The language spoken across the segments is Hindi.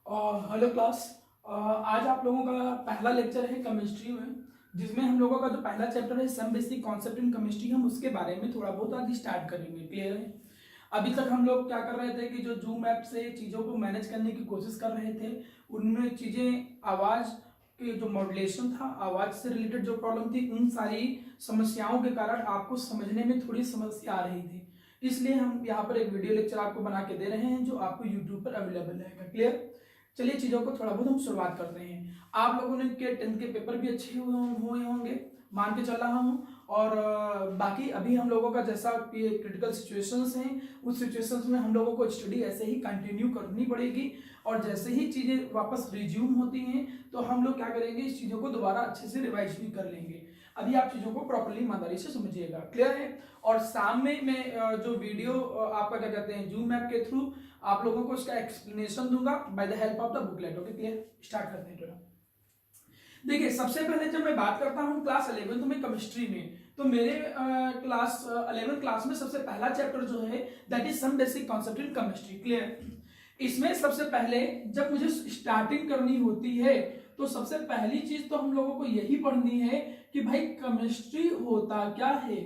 Hello class. आज आप लोगों का पहला लेक्चर है केमिस्ट्री में, जिसमें हम लोगों का जो पहला चैप्टर है some basic concept in chemistry, हम उसके बारे में थोड़ा बहुत आज स्टार्ट करेंगे। क्लियर है? अभी तक हम लोग क्या कर रहे थे कि जो जूम ऐप से चीज़ों को मैनेज करने की कोशिश कर रहे थे, उनमें चीज़ें आवाज़ के जो मॉड्यूलेशन था, आवाज़ से रिलेटेड जो प्रॉब्लम थी, उन सारी समस्याओं के कारण आपको समझने में थोड़ी समस्या आ रही थी। इसलिए हम यहाँ पर एक वीडियो लेक्चर आपको बना के दे रहे हैं जो आपको यूट्यूब पर अवेलेबल रहेगा। क्लियर? चलिए चीज़ों को थोड़ा बहुत हम शुरुआत करते हैं। आप लोगों ने के 10th के पेपर भी अच्छे हुए होंगे, मान के चल रहा हूँ। और बाकी अभी हम लोगों का जैसा कि क्रिटिकल सिचुएशंस हैं, उस सिचुएशंस में हम लोगों को स्टडी ऐसे ही कंटिन्यू करनी पड़ेगी। और जैसे ही चीज़ें वापस रिज्यूम होती हैं तो हम लोग क्या करेंगे, इस चीज़ों को दोबारा अच्छे से रिवाइज भी कर लेंगे। अभी आप चीज़ों को प्रॉपरली ईमानदारी से समझिएगा। क्लियर है? और सामने में जो वीडियो आपका क्या कहते हैं जूम ऐप के थ्रू आप लोगों को इसका एक्सप्लेनेशन दूंगा by the help of the booklet. Okay, clear? Start करते हैं। देखिए, सबसे पहले जब मैं बात करता हूं क्लास 11th में केमिस्ट्री में, तो मेरे क्लास 11th क्लास में सबसे पहला चैप्टर जो है that is some basic concept in chemistry. Clear? इसमें सबसे पहले जब मुझे स्टार्टिंग करनी होती है तो सबसे पहली चीज तो हम लोगों को यही पढ़नी है कि भाई केमिस्ट्री होता क्या है।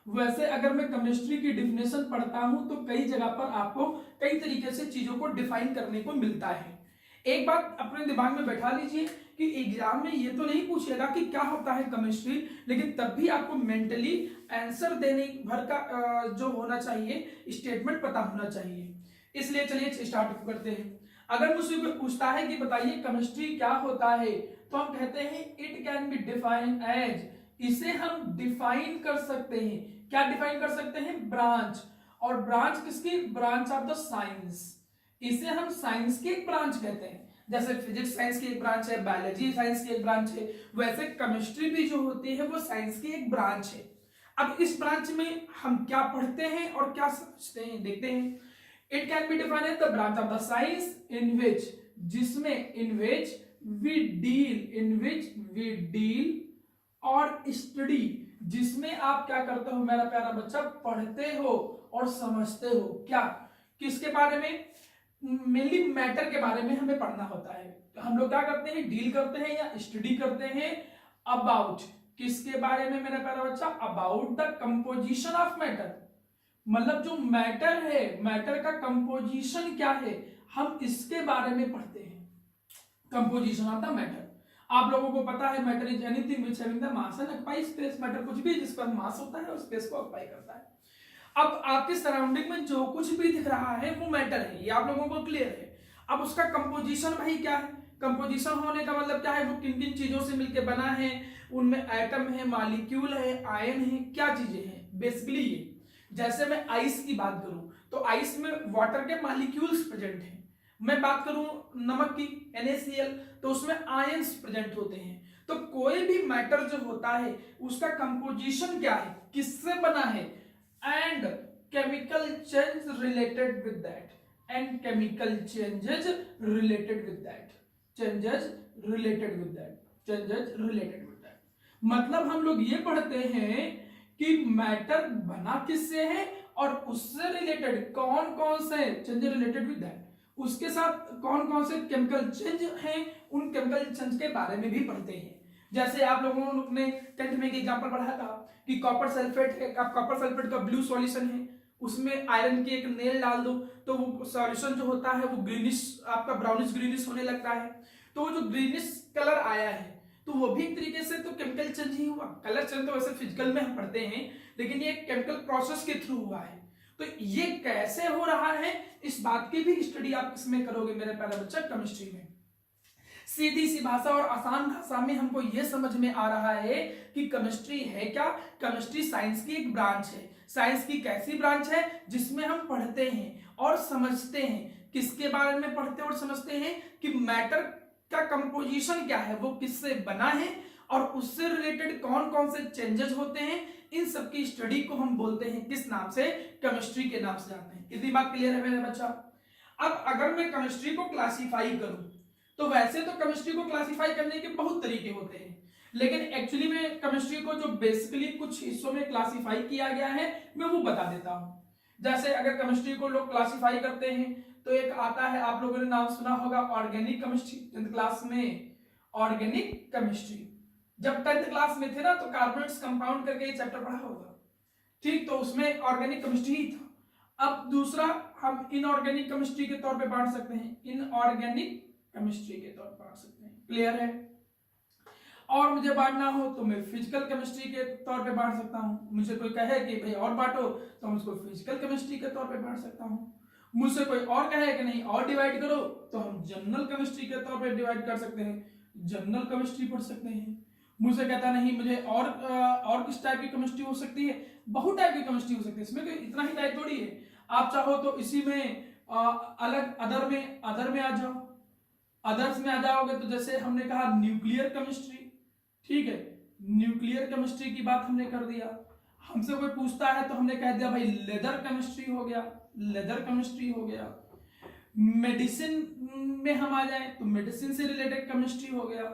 वैसे अगर मैं केमिस्ट्री की डिफिनेशन पढ़ता हूं तो कई जगह पर आपको कई तरीके से चीजों को डिफाइन करने को मिलता है। एक बात अपने दिमाग में बैठा लीजिए कि एग्जाम में ये तो नहीं पूछेगा कि क्या होता है केमिस्ट्री, लेकिन तब भी आपको मेंटली आंसर देने भर का जो होना चाहिए स्टेटमेंट पता होना चाहिए। इसलिए चलिए स्टार्ट करते हैं। अगर मुझसे कोई पूछता है कि बताइए केमिस्ट्री क्या होता है, तो हम कहते हैं it can be define as, इसे हम डिफाइन कर सकते हैं। क्या डिफाइन कर सकते हैं? ब्रांच। और ब्रांच किसकी? Branch of the science. इसे हम साइंस की एक ब्रांच कहते हैं। जैसे फिजिक्स साइंस की एक ब्रांच है, बायोलॉजी साइंस की एक ब्रांच है, वैसे केमिस्ट्री भी जो होती है वो साइंस की एक ब्रांच है। अब इस ब्रांच में हम क्या पढ़ते हैं और क्या समझते हैं, देखते हैं। It can be defined as the branch of the science in which, जिसमें इन विच वी डील और स्टडी, जिसमें आप क्या करते हो मेरा प्यारा बच्चा, पढ़ते हो और समझते हो। क्या? किसके बारे में? मेनली मैटर के बारे में हमें पढ़ना होता है। तो हम लोग क्या करते हैं? डील करते हैं या स्टडी करते हैं अबाउट, किसके बारे में मेरा प्यारा बच्चा? About the composition of matter. मतलब जो मैटर है, मैटर का कंपोजिशन क्या है, हम इसके बारे में पढ़ते हैं। Composition of the matter. आप लोगों को पता है matter is anything which having the mass and occupy space. Matter कुछ भी जिस पर मास होता है और स्पेस को ऑक्युपाई करता है। अब आपके सराउंडिंग में जो कुछ भी दिख रहा है वो मैटर है, ये आप लोगों को क्लियर है। अब उसका कंपोजिशन भाई क्या है? कंपोजिशन होने का मतलब क्या है? वो किन किन चीजों से मिलकर बना है, उनमें एटम है, मॉलिक्यूल है, आयन है, क्या चीजें हैं बेसिकली ये। जैसे मैं आइस की बात करूं तो आइस में वाटर के मॉलिक्यूल्स प्रेजेंट हैं। मैं बात करूं नमक की, NaCl, तो उसमें आयंस प्रेजेंट होते हैं। तो कोई भी मैटर जो होता है उसका कंपोजिशन क्या है, किससे बना है, and chemical change related with that, and chemical changes related with that, changes related with that, changes related with that. मतलब हम लोग ये पढ़ते हैं कि मैटर बना किससे है और उससे रिलेटेड कौन कौन से चेंजेस रिलेटेड विद दैट, उसके साथ कौन कौन से केमिकल चेंज हैं, उन केमिकल चेंज के बारे में भी पढ़ते हैं। जैसे आप लोगों ने 10th में एक एग्जांपल पढ़ा था कि कॉपर सल्फेट है, कॉपर सल्फेट का ब्लू सॉल्यूशन है, उसमें आयरन की एक नेल डाल दो तो वो सॉल्यूशन जो होता है वो ग्रीनिश, आपका ब्राउनिश ग्रीनिश होने लगता है। तो वो जो ग्रीनिश कलर आया है तो वो भी एक तरीके से तो केमिकल चेंज ही हुआ। कलर चेंज तो वैसे फिजिकल में हम पढ़ते हैं, लेकिन ये केमिकल प्रोसेस के थ्रू हुआ है। तो ये कैसे हो रहा है, इस बात की भी स्टडी आप किसमें करोगे मेरे प्यारा बच्चा? केमिस्ट्री में। सीधी सी भाषा और आसान भाषा में हमको यह समझ में आ रहा है कि केमिस्ट्री है क्या? केमिस्ट्री साइंस की एक ब्रांच है। साइंस की कैसी ब्रांच है? जिसमें हम पढ़ते हैं और समझते हैं। किसके बारे में पढ़ते और समझते हैं? कि मैटर का कंपोजिशन क्या है, वो किससे बना है और उससे रिलेटेड कौन कौन से चेंजेस होते हैं, इन सब की स्टडी को हम बोलते हैं किस नाम से? केमिस्ट्री के नाम से जानते हैं। इतनी बात क्लियर है मेरे बच्चा? अब अगर मैं केमिस्ट्री को क्लासिफाई करूं तो वैसे तो केमिस्ट्री को क्लासिफाई करने के बहुत तरीके होते हैं, लेकिन एक्चुअली में केमिस्ट्री को जो बेसिकली कुछ हिस्सों में क्लासिफाई किया गया है मैं वो बता देता हूं। जैसे अगर केमिस्ट्री को लोग क्लासिफाई करते हैं तो एक आता है, आप लोगों ने नाम सुना होगा ऑर्गेनिक केमिस्ट्री, 10th क्लास में ऑर्गेनिक केमिस्ट्री। जब 10th क्लास में थे ना तो कार्बोनेट्स कंपाउंड करके ये चैप्टर पढ़ा होगा, ठीक, तो उसमें ऑर्गेनिक केमिस्ट्री ही था। अब दूसरा हम इनऑर्गेनिक केमिस्ट्री के तौर पे बांट सकते हैं, इनऑर्गेनिक केमिस्ट्री के तौर पर बांट सकते हैं, क्लियर है। और मुझे बांटना हो तो मैं फिजिकल केमिस्ट्री के तौर पे बांट सकता हूं। मुझे कोई कहे कि भाई और बांटो तो हम उसको फिजिकल केमिस्ट्री के तौर पे बांट सकता हूं। मुझसे कोई और कहे कि नहीं और डिवाइड करो तो हम जनरल केमिस्ट्री के तौर पे डिवाइड कर सकते हैं, जनरल केमिस्ट्री पढ़ सकते हैं। मुझसे कहता नहीं मुझे और किस टाइप की केमिस्ट्री हो सकती है, बहुत टाइप की केमिस्ट्री हो सकती है, इसमें कोई इतना ही टाइप थोड़ी है। आप चाहो तो इसी में अलग अदर में आ जाओ, अदर्स में आ जाओगे तो जैसे हमने कहा न्यूक्लियर केमिस्ट्री, ठीक है, न्यूक्लियर केमिस्ट्री की बात हमने कर दिया। हमसे कोई पूछता है तो हमने कह दिया भाई लेदर केमिस्ट्री हो गया, लेदर केमिस्ट्री हो गया। मेडिसिन में हम आ जाए तो मेडिसिन से रिलेटेड केमिस्ट्री हो गया,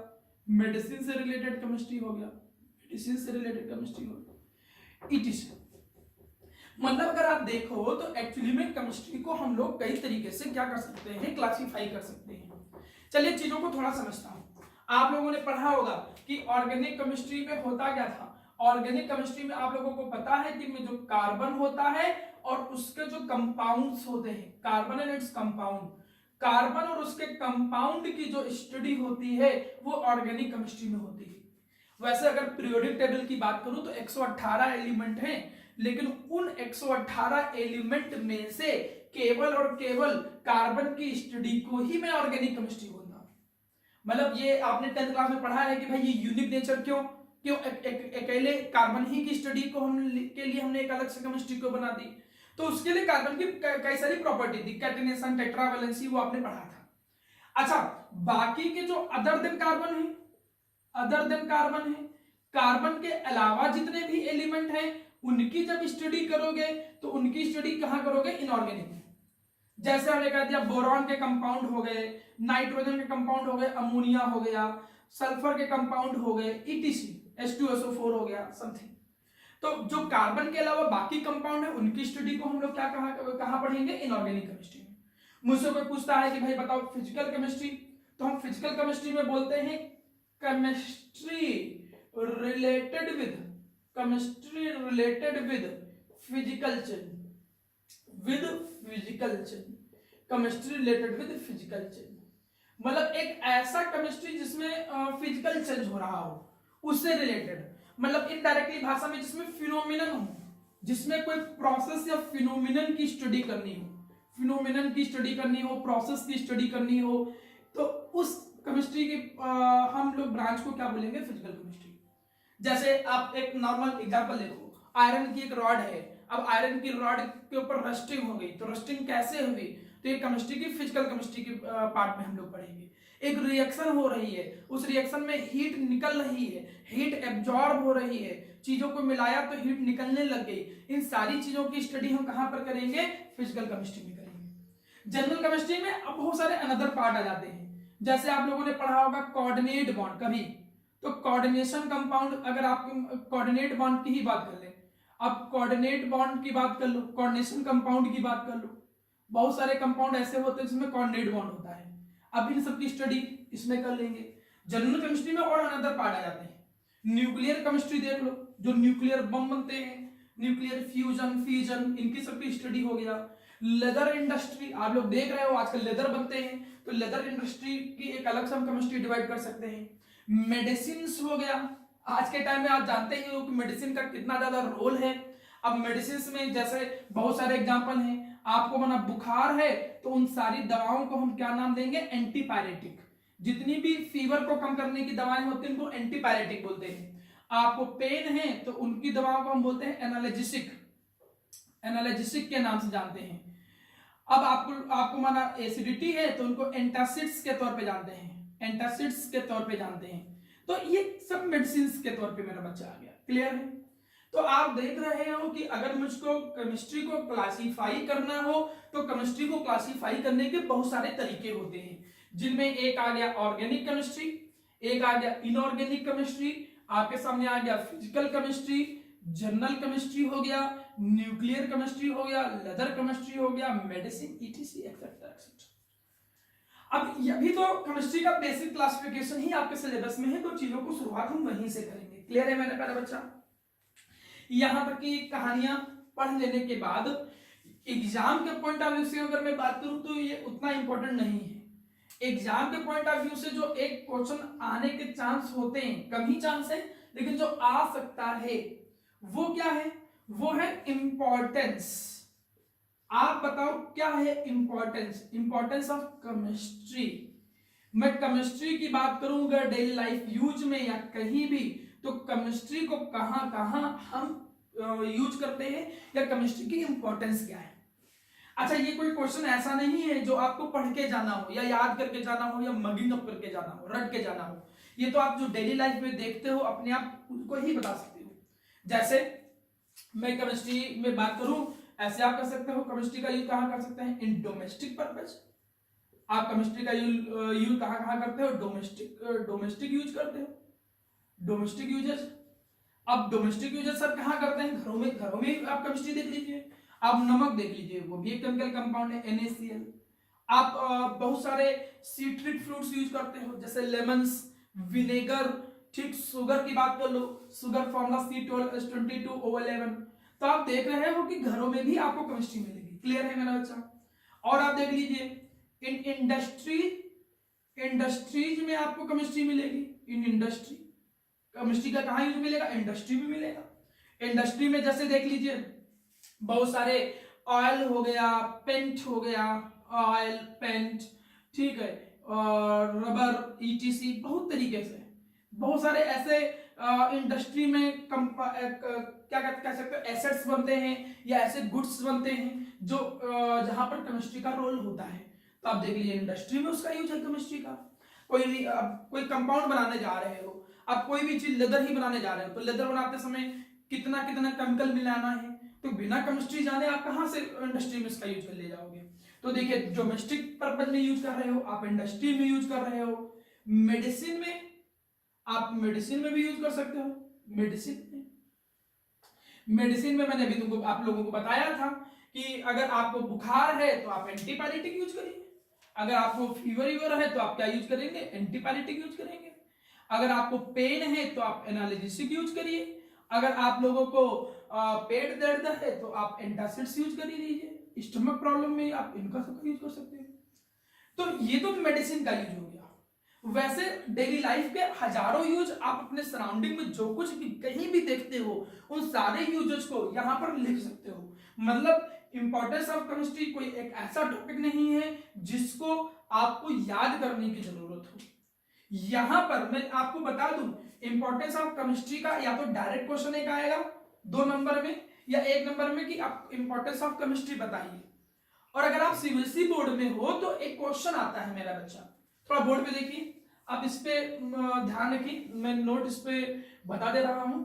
मेडिसिन से रिलेटेड केमिस्ट्री हो गया, मेडिसिन से रिलेटेड केमिस्ट्री हो गया, इट इज। मतलब अगर आप देखो तो एक्चुअली में केमिस्ट्री को हम लोग कई तरीके से क्या कर सकते हैं, क्लासिफाई कर सकते हैं। चलिए चीजों को थोड़ा समझता हूं। आप लोगों ने पढ़ा होगा कि ऑर्गेनिक केमिस्ट्री में होता क्या था। ऑर्गेनिक केमिस्ट्री में आप लोगों को पता है कि में जो कार्बन होता है और उसके जो कंपाउंड्स होते हैं, carbon and its compound, carbon और उसके कंपाउंड की जो स्टडी होती है वो ऑर्गेनिक केमिस्ट्री में होती है। वैसे अगर पीरियोडिक टेबल की बात करूं तो 118 एलिमेंट हैं, लेकिन उन 118 एलिमेंट में से केवल और केवल कार्बन की स्टडी को ही मैं ऑर्गेनिक केमिस्ट्री बोलता हूं। मतलब ये आपने 10th क्लास में पढ़ा है कि भाई ये यूनिक नेचर क्यों अकेले कार्बन ही की स्टडी को के लिए हमने एक अलग से केमिस्ट्री को बना दी, तो उसके लिए कार्बन की कई सारी प्रॉपर्टी थी, कैटेनेशन, टेट्रावैलेंसी, वो आपने पढ़ा था। अच्छा, बाकी के जो अदर देन कार्बन है, अदर देन कार्बन है, कार्बन के अलावा जितने भी एलिमेंट हैं उनकी जब स्टडी करोगे तो उनकी स्टडी कहां करोगे, इनऑर्गेनिक। जैसे हमने कह दिया बोरॉन के कंपाउंड हो गए, नाइट्रोजन के कंपाउंड हो गए, अमोनिया हो गया, सल्फर के कंपाउंड हो गए, ईटीसी, H2SO4 हो गया, समथिंग। तो जो कार्बन के अलावा बाकी कंपाउंड है उनकी स्टडी को हम लोग क्या कहां पढ़ेंगे, इनऑर्गेनिक केमिस्ट्री में। मुझसे कोई पूछता है कि भाई बताओ फिजिकल केमिस्ट्री, तो हम फिजिकल केमिस्ट्री में बोलते हैं chemistry related with physical chain, chemistry related with physical change. मतलब एक ऐसा केमिस्ट्री जिसमें फिजिकल चेंज हो रहा हो उससे रिलेटेड, मतलब इनडायरेक्टली भाषा में जिसमें फिनोमिनन हो, जिसमें कोई प्रोसेस या फिनोमिनन की स्टडी करनी हो, फिनोमिनन की स्टडी करनी हो, प्रोसेस की स्टडी करनी हो, तो उस केमिस्ट्री की हम लोग ब्रांच को क्या बोलेंगे, फिजिकल केमिस्ट्री। जैसे आप एक नॉर्मल एग्जांपल देखो, आयरन की एक रॉड है, अब आयरन की रॉड के ऊपर रस्टिंग हो गई, तो रस्टिंग कैसे हुई, तो ये केमिस्ट्री की फिजिकल केमिस्ट्री की पार्ट में हम लोग पढ़ेंगे। एक रिएक्शन हो रही है, उस रिएक्शन में हीट निकल रही है, हीट एब्जॉर्ब हो रही है, चीजों को मिलाया तो हीट निकलने लग गई, इन सारी चीजों की स्टडी हम कहां पर करेंगे, फिजिकल केमिस्ट्री में करेंगे। जनरल केमिस्ट्री में अब बहुत सारे अनदर पार्ट आ जाते हैं। जैसे आप लोगों ने पढ़ा होगा कोऑर्डिनेट बॉन्ड, कभी तो कोऑर्डिनेशन कंपाउंड, अगर आप कोऑर्डिनेट बॉन्ड की ही बात कर ले, अब कोऑर्डिनेट बॉन्ड की बात कर लो, कोऑर्डिनेशन कंपाउंड की बात कर लो, बहुत सारे कंपाउंड ऐसे होते हैं जिसमें कोऑर्डिनेट बॉन्ड होता है। अब इन सब की स्टडी इसमें कर लेंगे। जनरल केमिस्ट्री में और अनदर पार्ट आ जाते हैं। न्यूक्लियर केमिस्ट्री देख लो, जो न्यूक्लियर बम बनते हैं, न्यूक्लियर फ्यूजन, फिजन, इनकी सबकी स्टडी हो गया। लेदर इंडस्ट्री, आप लोग देख रहे हो आजकल लेदर बनते हैं, तो लेदर इंडस्ट्री की एक अलग से हम केमिस्ट्री डिवाइड कर सकते हैं। मेडिसिन हो गया, आज के टाइम में आप जानते ही हो कि मेडिसिन का कितना ज्यादा रोल है। अब मेडिसिन में जैसे बहुत सारे एग्जांपल हैं, आपको माना बुखार है तो उन सारी दवाओं को हम क्या नाम देंगे, एंटीपायरेटिक। जितनी भी फीवर को कम करने की दवाएं होती हैं उनको एंटीपायरेटिक बोलते हैं। आपको पेन है तो उनकी दवाओं को हम बोलते हैं एनाल्जेसिक, एनाल्जेसिक के नाम से जानते हैं। अब आपको माना एसिडिटी है तो उनको एंटासिड्स के तौर पे जानते हैं, एंटासिड्स के तौर पे जानते हैं। तो ये सब मेडिसिन के तौर पे मेरा बच्चा आ गया, क्लियर है। तो आप देख रहे हो कि अगर मुझको केमिस्ट्री को क्लासिफाई करना हो तो केमिस्ट्री को क्लासिफाई करने के बहुत सारे तरीके होते हैं, जिनमें एक आ गया ऑर्गेनिक केमिस्ट्री, एक आ गया इनऑर्गेनिक केमिस्ट्री, आपके सामने आ गया फिजिकल केमिस्ट्री, जनरल केमिस्ट्री हो गया, न्यूक्लियर केमिस्ट्री हो गया, लेदर केमिस्ट्री हो गया, मेडिसिन ईटीसी एक्सेट्रा एक्सेट्रा। अब अभी तो केमिस्ट्री का बेसिक क्लासिफिकेशन ही आपके सिलेबस में है, तो चीजों को शुरुआत हम वहीं से करेंगे। क्लियर है मेरे प्यारे बच्चा? यहां तक की कहानियां पढ़ लेने के बाद एग्जाम के पॉइंट ऑफ व्यू से अगर मैं बात करूं तो ये उतना इंपॉर्टेंट नहीं है। एग्जाम के पॉइंट ऑफ व्यू से जो एक क्वेश्चन आने के चांस होते हैं, कम ही चांस है, लेकिन जो आ सकता है वो क्या है? वो है इंपॉर्टेंस। आप बताओ क्या है इंपॉर्टेंस? Importance of chemistry. मैं केमिस्ट्री की बात करूंगा डेली लाइफ यूज में या कहीं भी, तो केमिस्ट्री को कहां कहां हम यूज करते हैं या केमिस्ट्री की इंपॉर्टेंस क्या है। अच्छा, ये कोई क्वेश्चन ऐसा नहीं है जो आपको पढ़ के जाना हो या याद करके जाना हो या मगिंग अप करके जाना हो, रट के जाना हो। ये तो आप जो डेली लाइफ में देखते हो अपने आप उनको ही बता सकते हो। जैसे मैं केमिस्ट्री में बात करूं, ऐसे आप कर सकते हो केमिस्ट्री का यूज कहां कर सकते हैं? In domestic purpose. आप केमिस्ट्री का यूज कहां कहां करते हो? डोमेस्टिक यूज करते हो, डोमेस्टिक यूजेस। अब डोमेस्टिक यूजेस सर कहां करते हैं? घरों में। घरों में आप केमिस्ट्री देख लीजिए, आप नमक देख लीजिए, वो भी एक केमिकल कंपाउंड है, NaCl। आप बहुत सारे सिट्रिक फ्रूट्स यूज करते हो, जैसे लेमन्स, विनेगर, ठीक। शुगर की बात कर लो, शुगर फॉर्मूला C12H22O11। तो आप देख रहे हो कि घरों में भी आपको केमिस्ट्री मिलेगी। क्लियर है मेरा बच्चा? और आप देख लीजिए इन इंडस्ट्रीज में आपको केमिस्ट्री मिलेगी। इन इंडस्ट्री केमिस्ट्री का कहां यूज मिलेगा? इंडस्ट्री में मिलेगा। इंडस्ट्री में जैसे देख लीजिए बहुत सारे ऑयल हो गया, पेंट हो गया, ऑयल पेंट, ठीक है, और रबर ETC, बहुत तरीके से बहुत सारे ऐसे इंडस्ट्री में क्या कह सकते हो एसेट्स बनते हैं या ऐसे गुड्स बनते हैं जो जहां पर केमिस्ट्री का रोल होता है। तो आप देख लीजिए इंडस्ट्री में उसका यूज है केमिस्ट्री का। कोई कंपाउंड बनाने जा रहे हो, आप कोई भी चीज लेदर ही बनाने जा रहे हो, तो लेदर बनाते समय कितना कितना केमिकल मिलाना है, तो बिना केमिस्ट्री जाने आप कहां से इंडस्ट्री में इसका यूज कर ले जाओगे? तो देखिए डोमेस्टिक पर्पज में यूज कर रहे हो, आप इंडस्ट्री में यूज कर रहे हो, मेडिसिन में आप मेडिसिन में भी यूज कर सकते हो। मेडिसिन में मैंने अभी तुमको आप लोगों को बताया था कि अगर आपको बुखार है तो आप एंटीपायरेटिक यूज करिए, अगर आपको फीवर है तो आप क्या यूज करेंगे? एंटीपायरेटिक यूज करेंगे। अगर आपको पेन है तो आप एनाल्जेसिक यूज करिए। अगर आप लोगों को पेट दर्द है तो आप एंटासिड्स यूज कर लीजिए। स्टमक प्रॉब्लम में आप इनका सब यूज कर सकते हैं। तो ये तो मेडिसिन का यूज हो गया। वैसे डेली लाइफ के हजारों यूज आप अपने सराउंडिंग में जो कुछ भी कहीं भी देखते हो उन सारे यूजेस को यहां पर लिख सकते हो। मतलब इंपॉर्टेंस ऑफ केमिस्ट्री कोई एक ऐसा टॉपिक नहीं है जिसको आपको याद करने की जरूरत हो। यहां पर मैं आपको बता दूं इंपॉर्टेंस ऑफ केमिस्ट्री का या तो डायरेक्ट क्वेश्चन एक आएगा 2 नंबर में या 1 नंबर में कि आप इंपॉर्टेंस ऑफ केमिस्ट्री बताइए। और अगर आप CBSE बोर्ड में हो तो एक क्वेश्चन आता है मेरा बच्चा, थोड़ा बोर्ड पे देखिए, आप इस पे ध्यान रखिए, मैं नोट इस पे बता दे रहा हूं।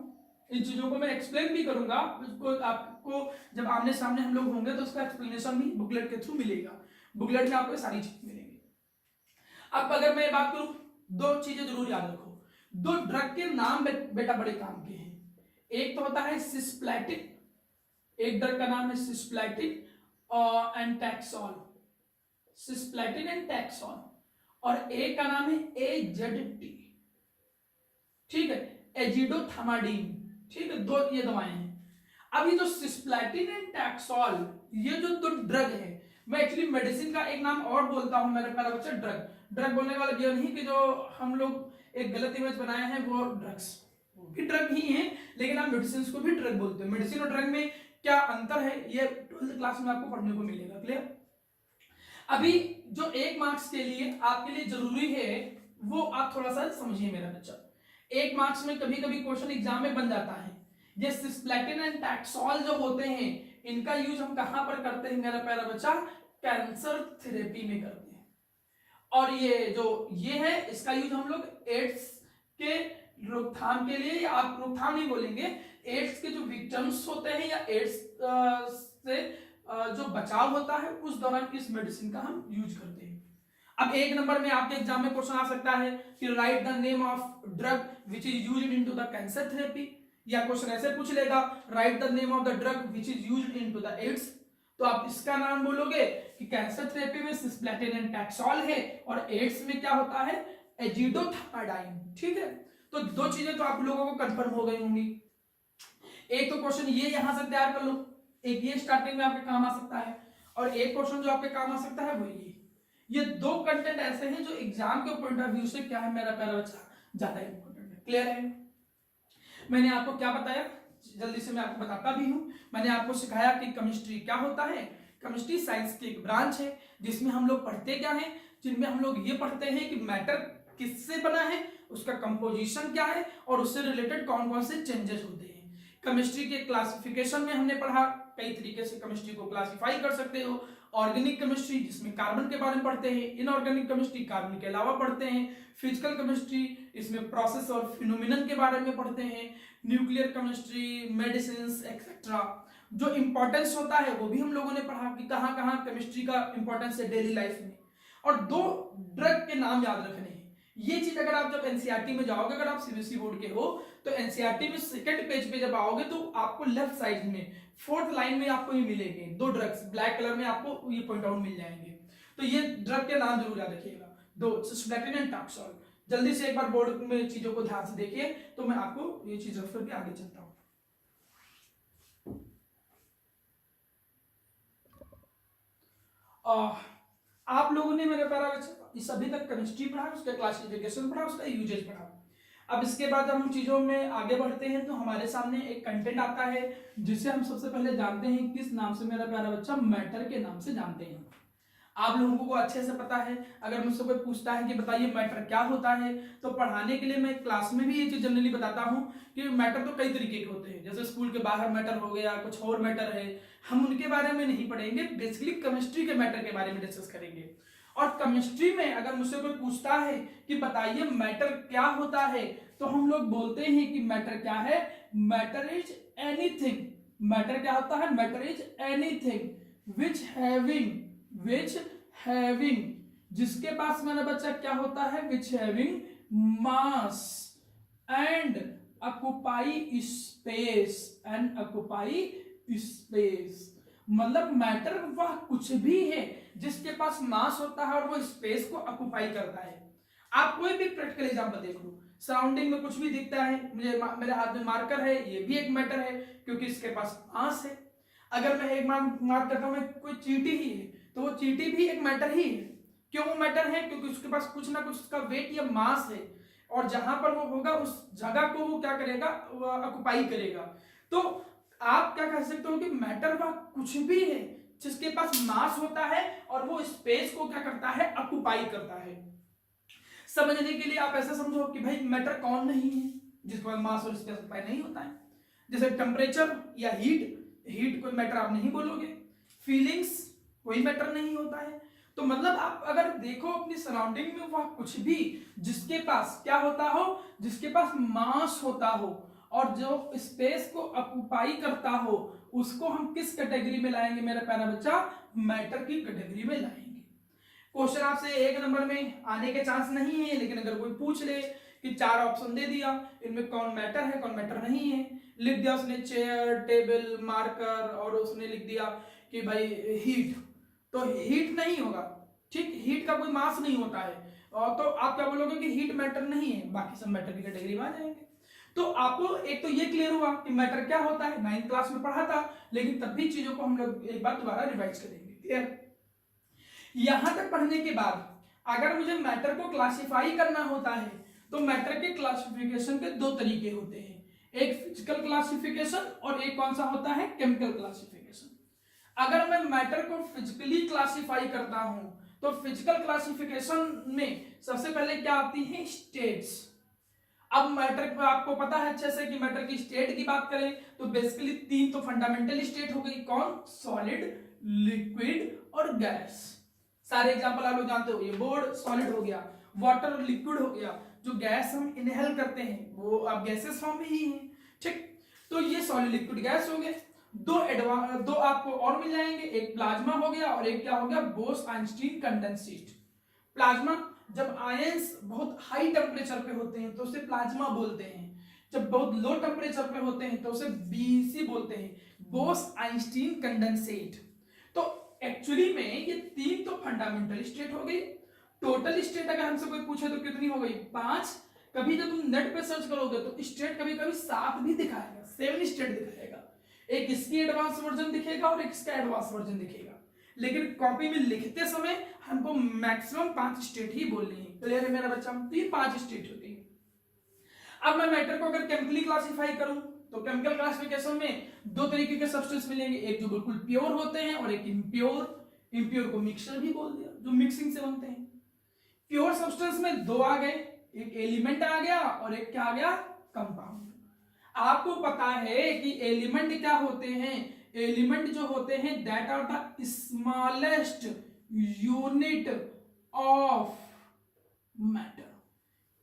इन चीजों को मैं एक्सप्लेन भी करूंगा, इसको आपको जब आमने सामने हम लोग होंगे तो उसका एक्सप्लेनेशन भी बुकलेट के थ्रू मिलेगा। बुकलेट में आपको सारी चीज मिलेंगी। अब अगर मैं बात करूं, 2 चीजें जरूर याद रखो। 2 ड्रग के नाम बेटा बड़े काम के हैं। एक तो होता है सिस्प्लैटिन, एक ड्रग का नाम है सिस्प्लैटिन एंड टैक्सॉल, सिस्प्लैटिन एंड टैक्सॉल, और एक का नाम है AZT, ठीक है, एजिडोथामाडीन, ठीक है, 2 ये दवाएं हैं। अब ये जो सिस्प्लैटिन एंड टैक्सॉल ये जो 2 ड्रग है, मैं एक्चुअली मेडिसिन का एक नाम और बोलता हूं मेरे प्यारा बच्चा, ड्रग बोलने वाला ये नहीं कि जो हम लोग एक गलत इमेज बनाए हैं वो ड्रग्स भी ड्रग ही हैं, लेकिन आप मेडिसिन को भी ड्रग बोलते हैं। मेडिसिन और ड्रग में क्या अंतर है ये 12th क्लास में आपको पढ़ने को मिलेगा। क्लियर? अभी जो 1 मार्क्स के लिए आपके लिए जरूरी है वो आप थोड़ा सा समझिए मेरा बच्चा। 1 मार्क्स में कभी कभी क्वेश्चन एग्जाम में बन जाता है। ये सिस्प्लैटिन एंड टैक्सॉल जो होते हैं इनका यूज हम कहां पर करते हैं मेरा प्यारा बच्चा? कैंसर थेरेपी में करते हैं। और ये है इसका यूज हम लोग एड्स के रोकथाम के लिए, या आप रोकथाम नहीं बोलेंगे, एड्स के जो विक्टिम्स होते हैं या एड्स से जो बचाव होता है उस दौरान इस मेडिसिन का हम यूज करते हैं। अब 1 नंबर में आपके एग्जाम में क्वेश्चन आ सकता है कि write the name of drug which is used into the cancer therapy, या क्वेश्चन ऐसे पूछ लेगा, write the name of the drug which is used into the AIDS, तो आप इसका नाम बोलोगे कि कैंसर थेरेपी में सिस्प्लेटिन एंड टैक्सोल है, और एड्स में क्या होता है, एजिडोथामाडाइन। ठीक है, तो दो चीजें तो आप लोगों को कंफर्म हो गई होंगी। एक तो क्वेश्चन ये यहां से तैयार कर लो, एक ये स्टार्टिंग में आपके काम आ सकता है, और एक क्वेश्चन जो आपके काम आ सकता है वो ये दो कंटेंट ऐसे हैं जो एग्जाम के पॉइंट ऑफ व्यू से क्या है मेरा प्यारा बच्चा, ज्यादा इंपॉर्टेंट है। क्लियर है? मैंने आपको क्या बताया, जल्दी से मैं आपको बताता भी हूं। मैंने आपको सिखाया कि केमिस्ट्री क्या होता है। केमिस्ट्री साइंस की एक ब्रांच है जिसमें हम लोग पढ़ते क्या है, जिनमें हम लोग ये पढ़ते हैं कि मैटर किससे बना है, उसका कंपोजिशन क्या है, और उससे रिलेटेड कौन कौन से चेंजेस होते हैं। केमिस्ट्री के क्लासिफिकेशन में हमने पढ़ा, कई तरीके से केमिस्ट्री को क्लासिफाई कर सकते हो। ऑर्गेनिक केमिस्ट्री जिसमें कार्बन के बारे में पढ़ते हैं, इनऑर्गेनिक केमिस्ट्री कार्बन के अलावा पढ़ते हैं, फिजिकल केमिस्ट्री इसमें प्रोसेस और फिनोमिनन के बारे में पढ़ते हैं, न्यूक्लियर केमिस्ट्री, मेडिसिन एक्सेट्रा। जो इंपॉर्टेंस होता है वो भी हम लोगों ने पढ़ा कि कहाँ कहाँ केमिस्ट्री का इंपॉर्टेंस है डेली लाइफ में। और दो ड्रग के नाम याद रखने हैं। ये चीज अगर आप जब एनसीईआरटी में जाओगे, अगर आप सीबीएसई बोर्ड के हो, तो एनसीईआरटी में सेकंड पेज पे जब आओगे तो आपको लेफ्ट साइड में फोर्थ लाइन में आपको ये मिलेंगे दो ड्रग्स, ब्लैक कलर में आपको ये पॉइंट आउट मिल जाएंगे। तो ये ड्रग के नाम जरूर याद रखिएगा, दो, सिस्प्लेटिन एंड टैक्सोल। जल्दी से एक बार बोर्ड में चीजों को ध्यान से देखिए, तो मैं आपको ये चीज रेफर करके आगे चलता हूं। आप लोगों ने मेरे प्यारा बच्चा इस अभी तक केमिस्ट्री पढ़ा, उसका क्लासिफिकेशन पढ़ा, उसका यूजेज पढ़ा। अब इसके बाद जब हम चीजों में आगे बढ़ते हैं तो हमारे सामने एक कंटेंट आता है जिसे हम सबसे पहले जानते हैं किस नाम से मेरा प्यारा बच्चा, मैटर के नाम से जानते हैं। आप लोगों को अच्छे से पता है, अगर मुझसे कोई पूछता है कि बताइए मैटर क्या होता है, तो पढ़ाने के लिए मैं क्लास में भी ये चीज जनरली बताता हूं कि मैटर तो कई तरीके के होते हैं, जैसे स्कूल के बाहर मैटर हो गया, कुछ और मैटर है, हम उनके बारे में नहीं पढ़ेंगे, बेसिकली केमिस्ट्री के मैटर के बारे में डिस्कस करेंगे। और केमिस्ट्री में अगर मुझसे कोई पूछता है कि बताइए मैटर क्या होता है, तो हम लोग बोलते हैं कि मैटर क्या है, मैटर इज एनीथिंग। मैटर क्या होता है, matter is anything which having, जिसके पास मेरा बच्चा क्या होता है, which having mass and occupy space. मतलब मैटर वह कुछ भी है जिसके पास मास होता है और वो स्पेस को ऑक्युपाई करता है। आप कोई भी प्रैक्टिकल एग्जांपल देख लो, सराउंडिंग में कुछ भी दिखता है, मुझे मेरे हाथ में मार्कर है, ये भी एक मैटर है क्योंकि इसके पास मास है। अगर मैं एक मार्क करता हूं, कोई चींटी ही है, तो वो चींटी भी एक मैटर ही है। क्यों वो मैटर है, क्योंकि उसके पास कुछ ना कुछ उसका वेट या मास है, और जहां पर वो होगा उस जगह को वो क्या करेगा, ऑक्युपाई करेगा। तो आप क्या कह सकते हो कि मैटर वह कुछ भी है जिसके पास मास होता है और वो स्पेस को क्या करता है, ऑक्युपाई करता है। समझने के लिए आप ऐसा समझो कि भाई मैटर कौन नहीं है जिसके पास मास और स्पेस ऑक्युपाई नहीं होता है, जैसे टेम्परेचर या हीट कोई मैटर आप नहीं बोलोगे, फीलिंग्स कोई मैटर नहीं होता है। तो मतलब आप अगर देखो अपनी सराउंडिंग में वह कुछ भी जिसके पास क्या होता हो, जिसके पास मास होता हो और जो स्पेस को ऑक्युपाई करता हो, उसको हम किस कैटेगरी में लाएंगे मेरा प्यारा बच्चा, मैटर की कैटेगरी में लाएंगे। क्वेश्चन आपसे एक नंबर में आने के चांस नहीं है, लेकिन अगर कोई पूछ ले कि 4 ऑप्शन दे दिया, इनमें कौन मैटर है कौन मैटर नहीं है, लिख दिया उसने चेयर, टेबल, मार्कर, और उसने लिख दिया कि भाई हीट, तो हीट नहीं होगा, ठीक, हीट का कोई मास नहीं होता है, और तो आप क्या बोलोगे कि हीट मैटर नहीं है, बाकी सब मैटर की कैटेगरी में आ जाएंगे। तो आपको एक तो ये क्लियर हुआ कि मैटर क्या होता है, 9th क्लास में पढ़ा था, लेकिन तब भी चीजों को हम लोग एक बार दोबारा रिवाइज करेंगे। क्लियर? यहां तक पढ़ने के बाद अगर मुझे मैटर को क्लासिफाई करना होता है तो मैटर के क्लासिफिकेशन के 2 तरीके होते हैं, एक फिजिकल क्लासिफिकेशन और एक कौन सा होता है, केमिकल क्लासिफिकेशन। अगर मैं मैटर को फिजिकली क्लासिफाई करता हूं तो फिजिकल क्लासिफिकेशन में सबसे पहले क्या आती है, स्टेट्स। अब मैटर को आपको पता है अच्छे से कि मैटर की स्टेट की बात करें तो बेसिकली 3 तो फंडामेंटल स्टेट हो गई, कौन, सॉलिड, लिक्विड और गैस। सारे एग्जांपल आप लोग जानते हो, ये बोर्ड सॉलिड हो गया, वाटर लिक्विड हो गया, जो गैस हम इनहेल करते हैं वो अब गैसेस फॉर्म में ही है, ठीक। तो ये सॉलिड लिक्विड गैस हो गए। दो आपको और मिल जाएंगे, एक प्लाज्मा हो गया और एक क्या हो गया, बोस-आइंस्टीन कंडेंसेट। प्लाज्मा, जब आयंस बहुत हाई टेम्परेचर पे होते हैं तो उसे प्लाज्मा बोलते हैं, जब बहुत लो टेम्परेचर पे होते हैं तो उसे बीसी बोलते हैं, बोस-आइंस्टीन कंडेंसेट। तो एक्चुअली में ये 3 तो फंडामेंटल स्टेट हो गई। टोटल स्टेट अगर हमसे कोई पूछे तो कितनी हो गई? 5। कभी जब तुम नेट पे सर्च करोगे तो स्टेट कभी कभी 7 भी दिखाएगा, 7 स्टेट दिखाएगा। एक इसकी एडवांस वर्जन दिखेगा और एक इसका एडवांस वर्जन दिखेगा, लेकिन कॉपी में लिखते समय हमको मैक्सिमम 5 स्टेट ही बोलनी है। क्लियर है मेरा बच्चा? 5 स्टेट होती है। अब मैं मैटर को अगर केमिकली क्लासिफाई करूं तो केमिकल क्लासिफिकेशन में 2 तरीके के सब्सटेंस मिलेंगे, एक जो बिल्कुल प्योर होते हैं और एक इम्प्योर। इम्प्योर को मिक्सचर भी बोल दिया, जो मिक्सिंग से बनते हैं। प्योर सब्सटेंस में 2 आ गए, एक एलिमेंट आ गया और एक क्या आ गया? कंपाउंड। आपको पता है कि एलिमेंट क्या होते हैं? एलिमेंट जो होते हैं that are the smallest unit of matter.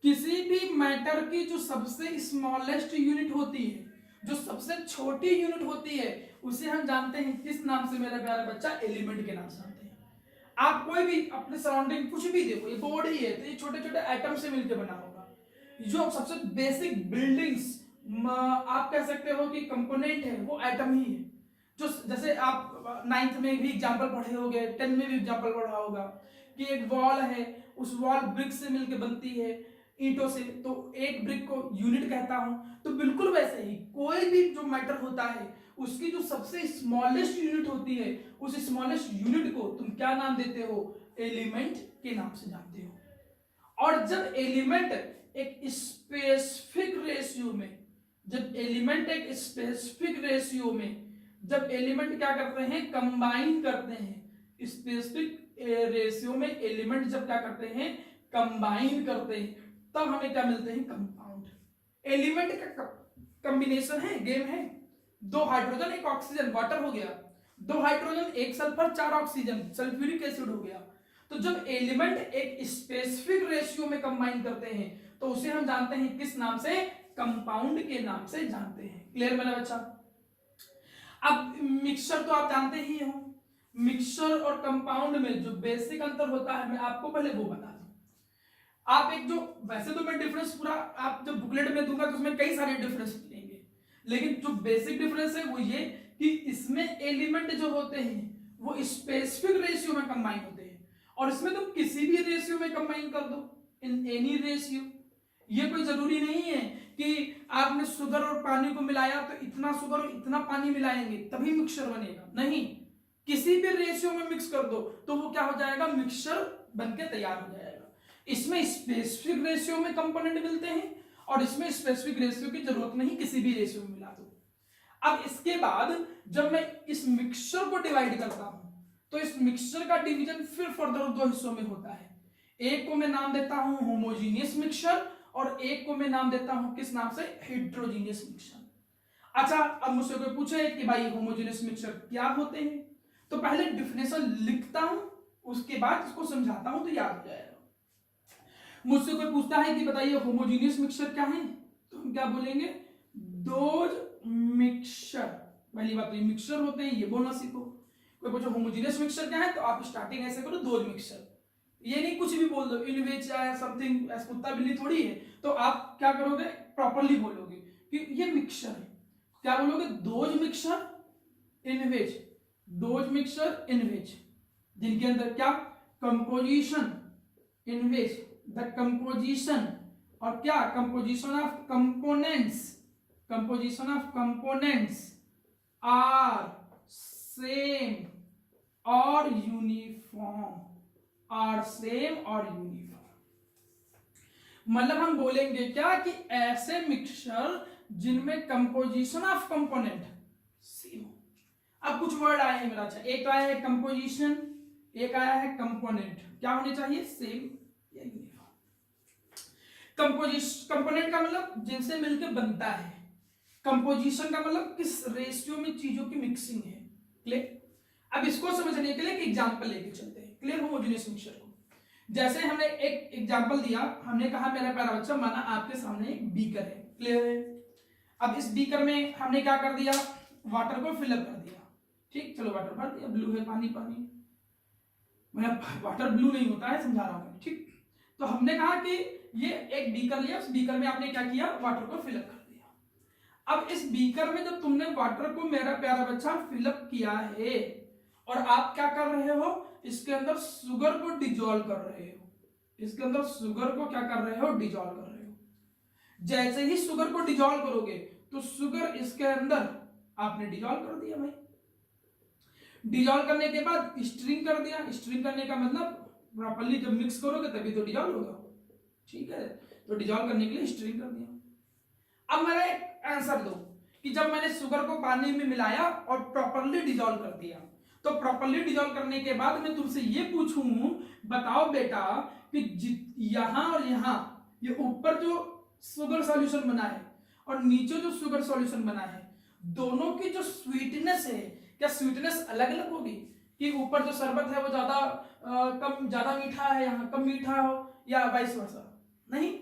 किसी भी मैटर की जो सबसे स्मॉलेस्ट यूनिट होती है, जो सबसे छोटी यूनिट होती है, उसे हम जानते हैं किस नाम से मेरा प्यारा बच्चा? एलिमेंट के नाम से जानते हैं। आप कोई भी अपने सराउंडिंग कुछ भी देखो, ये बोर्ड ही है तो ये छोटे छोटे एटम से मिलकर बना होगा। जो सबसे बेसिक बिल्डिंग्स आप कह सकते हो कि कंपोनेंट है, वो एटम ही है। जो जैसे आप 9th में भी एग्जांपल पढ़े होंगे, 10th में भी एग्जांपल पढ़ा होगा कि एक वॉल है, उस वॉल ब्रिक से मिलकर बनती है, ईंटों से, तो एक ब्रिक को यूनिट कहता हूं। तो बिल्कुल वैसे ही कोई भी जो मैटर होता है उसकी जो सबसे स्मॉलेस्ट यूनिट होती है, उस स्मॉलेस्ट यूनिट को तुम क्या नाम देते हो? एलिमेंट के नाम से जानते हो। और जब एलिमेंट एक स्पेसिफिक रेशियो में, जब एलिमेंट एक स्पेसिफिक रेशियो में, जब एलिमेंट क्या करते हैं? कंबाइन करते हैं। स्पेसिफिक रेशियो में एलिमेंट जब क्या करते हैं? कंबाइन करते हैं, तब हमें क्या मिलते हैं? कंपाउंड। एलिमेंट का कॉम्बिनेशन है, गेम है। 2 हाइड्रोजन 1 ऑक्सीजन, वाटर हो गया। 2 hydrogen 1 sulphur 4 oxygen, sulphuric acid हो गया। तो जब एलिमेंट एक स्पेसिफिक रेशियो में कंबाइन करते हैं तो उसे हम जानते हैं किस नाम से? कंपाउंड के नाम से जानते हैं। क्लियर मेरा बच्चा? अब मिक्सचर तो आप जानते ही हो। मिक्सचर और कंपाउंड में जो बेसिक अंतर होता है मैं आपको पहले वो बता दूं। आप एक जो, वैसे तो मैं डिफरेंस पूरा आप जब बुकलेट में दूंगा तो उसमें कई सारे डिफरेंस मिलेंगे, लेकिन जो बेसिक डिफरेंस है वो ये कि इसमें एलिमेंट जो होते हैं वो स्पेसिफिक रेशियो में कंबाइन होते हैं, और इसमें तुम किसी भी रेशियो में कंबाइन कर दो, इन एनी रेशियो। ये कोई जरूरी नहीं है कि आपने शुगर और पानी को मिलाया तो इतना शुगर और इतना पानी मिलाएंगे तभी मिक्सचर बनेगा, नहीं। किसी भी रेशियो में मिक्स कर दो तो वो क्या हो जाएगा? मिक्सचर बनके तैयार हो जाएगा। इसमें स्पेसिफिक रेशियो में कंपोनेंट मिलते हैं और इसमें स्पेसिफिक रेशियो की जरूरत नहीं, किसी भी रेशियो में मिला दो। अब इसके बाद जब मैं इस मिक्सचर को डिवाइड करता हूं तो इस मिक्सचर का डिवीजन फिर फर्दर 2 हिस्सों में होता है। एक को मैं नाम देता हूं होमोजीनियस मिक्सचर और एक को मैं नाम देता हूं किस नाम से? Heterogeneous mixture. अच्छा, अब मुझसे कोई पूछे कि भाई होमोजीनियस मिक्सचर क्या होते हैं, तो पहले डिफिनेशन लिखता हूं, उसके बाद इसको समझाता हूं तो याद हो जाएगा। मुझसे कोई पूछता है कि बताइए होमोजीनियस मिक्सचर क्या है, तो हम क्या बोलेंगे? Those mixture. पहली बात तो ये मिक्सचर होते हैं, ये बोलना सीखो। कोई पूछो होमोजीनियस मिक्सचर क्या है, तो आप स्टार्टिंग ऐसे करो, दोज मिक्सचर। ये नहीं कुछ भी बोल दो, इन विच या समथिंग, कुत्ता बिल्ली थोड़ी है। तो आप क्या करोगे? प्रॉपर्ली बोलोगे कि ये मिक्सचर है। क्या बोलोगे? Those mixture in which, those mixture in which, जिनके अंदर क्या? Composition, in which the composition, और क्या? Composition of components, composition of components are same और यूनिफॉर्म, आर सेम और यूनिफॉर्म। मतलब हम बोलेंगे क्या कि ऐसे मिक्सचर जिनमें कंपोजिशन ऑफ कंपोनेंट सेम हो। अब कुछ वर्ड आए हैं मेरा, अच्छा, एक आया है कंपोजिशन, एक आया है कंपोनेंट। क्या होने चाहिए? सेम या यूनिफॉर्म। कंपोजिशन, कंपोनेंट का मतलब जिनसे मिलकर बनता है। कंपोजिशन का मतलब किस रेशियो में चीजों की मिक्सिंग है। क्लियर? अब इसको समझने के लिए एक एग्जांपल लेके चलते हैं। क्लियर? होमोजेनियस मिक्सचर को जैसे हमने एक एग्जांपल दिया, हमने कहा मेरा प्यारा बच्चा, माना आपके सामने एक बीकर है। क्लियर है? अब इस बीकर में हमने क्या कर दिया? वाटर को फिलअप कर दिया। ठीक, चलो वाटर भर दिया, ब्लू है पानी, पानी मतलब वाटर ब्लू नहीं होता है, समझा रहा हूं। ठीक, तो हमने कहा कि ये एक बीकर लिया, उस बीकर में आपने क्या किया? वाटर को फिलअप कर दिया। अब इस बीकर में जब तुमने वाटर को मेरा प्यारा बच्चा फिलअप किया है और आप क्या कर रहे हो, इसके अंदर शुगर को डिजोल्व कर रहे हो, इसके अंदर शुगर को क्या कर रहे हो, डिजोल्व कर रहे हो। जैसे ही शुगर को डिजोल्व करोगे तो शुगर इसके अंदर आपने डिजोल्व कर दिया भाई। डिजोल्व करने के बाद स्ट्रिंग कर दिया। स्ट्रिंग करने का मतलब प्रॉपर्ली जब मिक्स करोगे तभी तो डिजोल्व होगा, ठीक है। तो डिजोल्व करने के लिए स्ट्रिंग कर दिया। अब मेरा एक आंसर दो कि जब मैंने शुगर को पानी में मिलाया और प्रॉपर्ली डिजोल्व कर दिया, तो प्रॉपर्ली डिजोल्व करने के बाद मैं तुमसे ये पूछूं, बताओ बेटा कि यहां और यहां ये ऊपर जो शुगर सॉल्यूशन बना है और नीचे जो शुगर सॉल्यूशन बना है, दोनों की जो स्वीटनेस है, क्या स्वीटनेस अलग अलग होगी? कि ऊपर जो शरबत है वो ज्यादा मीठा है, यहाँ कम मीठा हो, या वाइस वर्सा? नहीं,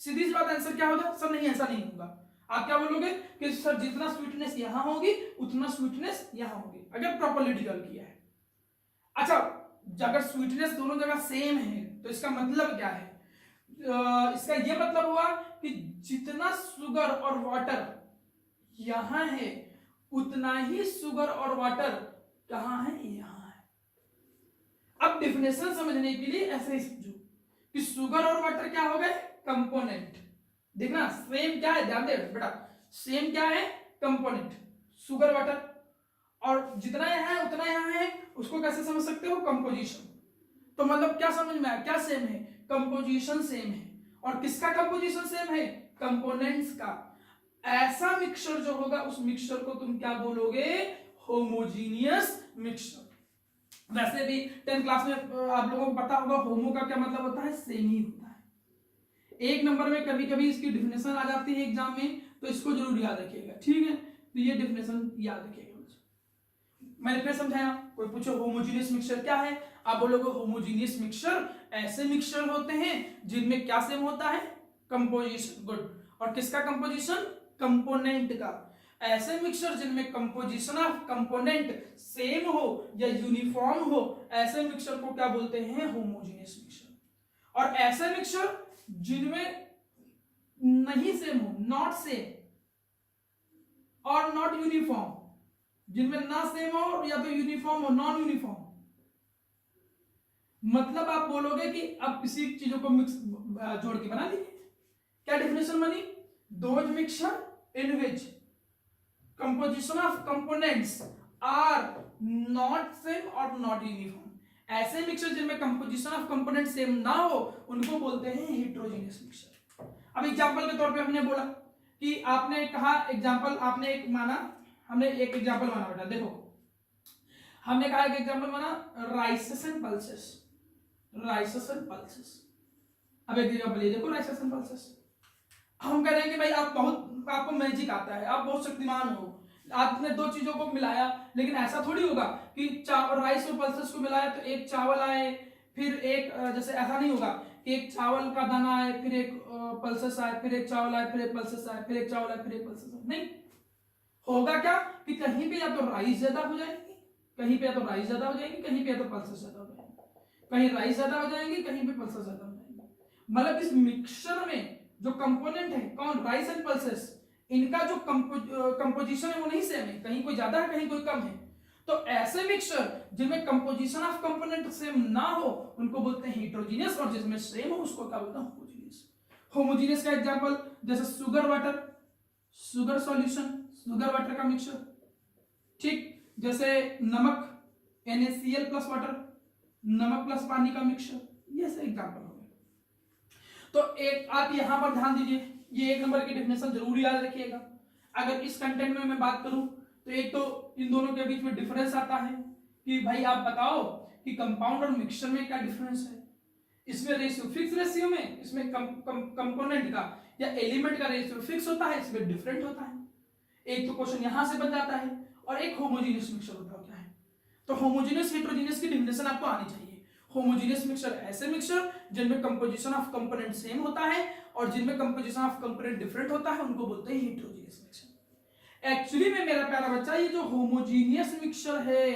सीधी सी बात, आंसर क्या होगा सर? नहीं, ऐसा नहीं होगा। आप क्या बोलोगे कि सर जितना स्वीटनेस यहां होगी उतना स्वीटनेस यहां होगी, अगर प्रॉपर्ली डिजोल्व किया है। अच्छा, अगर स्वीटनेस दोनों जगह सेम है तो इसका मतलब क्या है? इसका यह मतलब हुआ कि जितना शुगर और वाटर यहां है उतना ही शुगर और वाटर कहां है? यहां है। अब डेफिनेशन समझने के लिए ऐसे ही समझो कि शुगर और वाटर क्या हो गए? कंपोनेंट। देखना सेम क्या है, ध्यान दे बेटा, सेम क्या है? Component, sugar water. और जितना यहां है उतना यहां है, उसको कैसे समझ सकते हो? कंपोजिशन। तो मतलब क्या समझ में आया? क्या सेम है? कंपोजिशन सेम है। और किसका कंपोजिशन सेम है? कंपोनेंट्स का। ऐसा मिक्सचर जो होगा उस मिक्सचर को तुम क्या बोलोगे? Homogeneous mixture. वैसे भी 10th क्लास में आप लोगों को पता होगा होमो का क्या मतलब होता है? सेम ही होता है। एक नंबर में कभी कभी इसकी डिफिनेशन आ जाती है एग्जाम में, तो इसको जरूर याद रखिएगा, ठीक है। तो ये डिफिनेशन याद रखिएगा। मैंने फिर समझाया, कोई पूछो होमोजीनियस मिक्सचर क्या है, आप बोलोगे होमोजीनियस मिक्सचर ऐसे मिक्सचर होते हैं जिनमें क्या सेम होता है? कंपोजिशन। गुड। और किसका कंपोजिशन? कंपोनेंट का। ऐसे मिक्सचर जिनमें कंपोजिशन ऑफ कंपोनेंट सेम हो या यूनिफॉर्म हो, ऐसे मिक्सचर को क्या बोलते हैं? Homogeneous mixture. और ऐसे मिक्सचर जिनमें नहीं सेम हो, नॉट सेम और नॉट यूनिफॉर्म, जिनमें ना सेम हो या तो यूनिफॉर्म हो, नॉन यूनिफॉर्म, मतलब आप बोलोगे कि अब किसी चीजों को मिक्स जोड़ के बना लीजिए। क्या डेफिनेशन बनी? Those mixture in which composition of components are not same और नॉट यूनिफॉर्म। ऐसे मिक्सचर जिनमें कंपोजिशन ऑफ कंपोनेंट सेम ना हो उनको बोलते हैं हेटेरोजेनियस मिक्सचर। अब एग्जांपल के तौर पे हमने बोला कि आपने कहा एग्जांपल, आपने एक माना, हमने एक एग्जांपल माना बेटा, देखो हमने कहा एक एग्जांपल माना राइसेस एंड पल्सेस। राइसेस and pulses. अब एक एग्जांपल ये देखो, राइसेस एंड पल्सेस। हम कह रहे हैं कि भाई आपको मैजिक आता है, आप बहुत शक्तिमान हो, आपने दो चीजों को मिलाया, लेकिन ऐसा थोड़ी होगा कि राइस और पल्सेस को मिलाया तो एक चावल आए, फिर एक जैसे ऐसा नहीं होगा कि एक चावल का दाना आए, फिर एक पल्सेस आए, फिर एक चावल आए, फिर एक पल्सेस आए, फिर एक चावल आए, फिर एक पल्सेस आए। नहीं होगा। क्या कि कहीं पे या तो राइस ज्यादा हो जाएगी, कहीं पे या तो राइस ज्यादा हो जाएगी, कहीं पे या तो पल्सेस ज्यादा हो जाएगी, कहीं राइस ज्यादा हो जाएंगी, कहीं पे पल्सेस ज्यादा हो जाएंगी। मतलब इस मिक्सचर में जो कंपोनेंट है, कौन? राइस एंड पल्सेस, इनका जो कंपोजिशन है वो नहीं सेम है, कहीं कोई ज्यादा है, कहीं कोई कम है। तो ऐसे मिक्सचर जिनमें कंपोजिशन ऑफ कंपोनेंट सेम ना हो उनको बोलते हैं हेटेरोजेनियस, और जिसमें सेम हो उसको क्या बोलते हैं? होमोजेनियस। होमोजेनियस का एग्जांपल जैसे sugar water, sugar solution, sugar water का मिक्सचर, ठीक। जैसे नमक, NaCl प्लस वाटर, नमक प्लस पानी का मिक्सचर, ये सब एग्जांपल हो गए। तो एक आप यहां पर ध्यान दीजिए, ये एक नंबर की डेफिनेशन जरूर याद रखिएगा। अगर इस कंटेंट में मैं बात करूं तो एक तो इन दोनों के बीच में डिफरेंस आता है कि भाई आप बताओ कि कंपाउंड और मिक्सचर में क्या डिफरेंस है। इसमें रेशियो फिक्स रेशियो में, इसमें कंपोनेंट का या एलिमेंट का रेशियो फिक्स होता है, इसमें डिफरेंट होता है। एक तो क्वेश्चन यहां से बन जाता है, और एक होमोजेनियस मिक्सचर होता है क्या है। तो होमोजेनियस हेटेरोजेनियस की डिफिनेशन आपको आनी चाहिए। होमोजेनियस मिक्सचर ऐसे मिक्सचर जिनमें कंपोजिशन ऑफ कंपोनेंट सेम होता है और जिनमें कंपोजिशन ऑफ कंपोनेंट डिफरेंट होता है उनको बोलते हैं हेटेरोजेनियस मिक्सचर। एक्चुअली में मेरा प्यारा बच्चा, ये जो होमोजेनियस मिक्सचर है,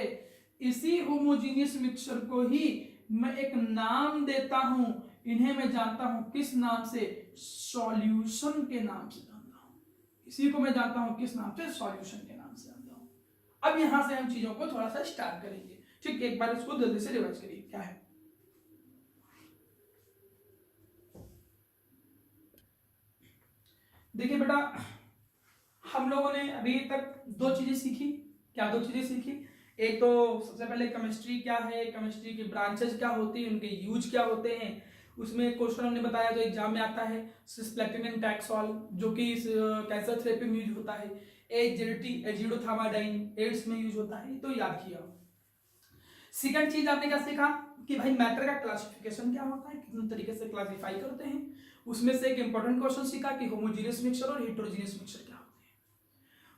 इसी होमोजेनियस मिक्सचर को ही मैं एक नाम देता हूं। इन्हें मैं जानता हूं किस नाम से? सॉल्यूशन के नाम से जानता हूं। इसी को मैं जानता हूं किस नाम से, सॉल्यूशन के नाम से जानता हूं। अब यहां से हम चीजों को थोड़ा सा स्टार्ट करेंगे, ठीक, एक बार इसको जल्दी से रिवाइज करिए क्या है। देखिए बेटा, हम लोगों ने अभी तक दो चीजें सीखी। क्या दो चीजें सीखी? एक तो सबसे पहले केमिस्ट्री क्या है, केमिस्ट्री की ब्रांचेस क्या होती हैं, उनके यूज क्या होते हैं, उसमें क्वेश्चन हमने बताया जो एग्जाम में आता है, सिस्प्लेटिन एंड टैक्सोल जो कि कैंसर थेरेपी में यूज होता है, एजीडीटी एजिडोथामाडाइन एड्स में यूज होता है, तो याद किया। सेकंड चीज आपने क्या सीखा कि भाई मैटर का क्लासिफिकेशन क्या होता है, कितने तरीके से क्लासिफाई करते हैं। उसमें से एक इंपॉर्टेंट क्वेश्चन सीखा कि होमोजीनियस मिक्सचर और हेटेरोजीनियस मिक्सचर क्या होते हैं।